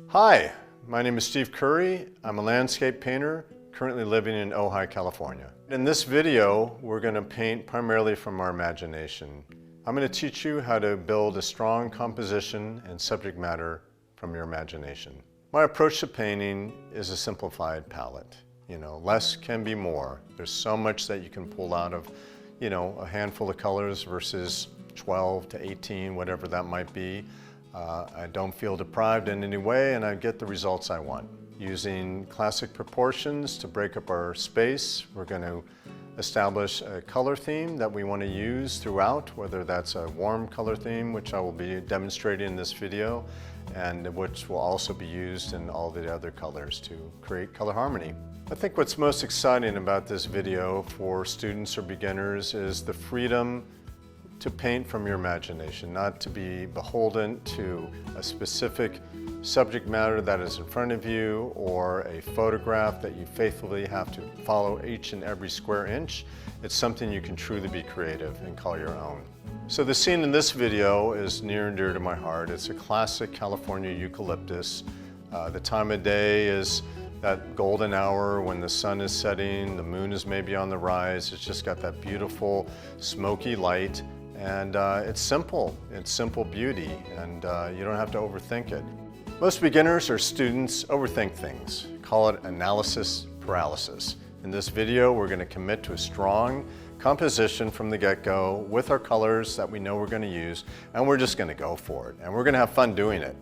Hi, my name is Steve Curry. I'm a landscape painter currently living in Ojai, California. In this video, we're going to paint primarily from our imagination. I'm going to teach you how to build a strong composition and subject matter from your imagination. My approach to painting is a simplified palette. Less can be more. There's so much that you can pull out of, a handful of colors versus 12 to 18, whatever that might be. I don't feel deprived in any way, and I get the results I want. Using classic proportions to break up our space, we're going to establish a color theme that we want to use throughout, whether that's a warm color theme, which I will be demonstrating in this video, and which will also be used in all the other colors to create color harmony. I think what's most exciting about this video for students or beginners is the freedom to paint from your imagination, not to be beholden to a specific subject matter that is in front of you or a photograph that you faithfully have to follow each and every square inch. It's something you can truly be creative and call your own. So the scene in this video is near and dear to my heart. It's a classic California eucalyptus. The time of day is that golden hour when the sun is setting, the moon is maybe on the rise. It's just got that beautiful smoky light. And it's simple beauty, and you don't have to overthink it. Most beginners or students overthink things. Call it analysis paralysis. In this video, we're going to commit to a strong composition from the get-go with our colors that we know we're going to use, and we're just going to go for it. And we're going to have fun doing it.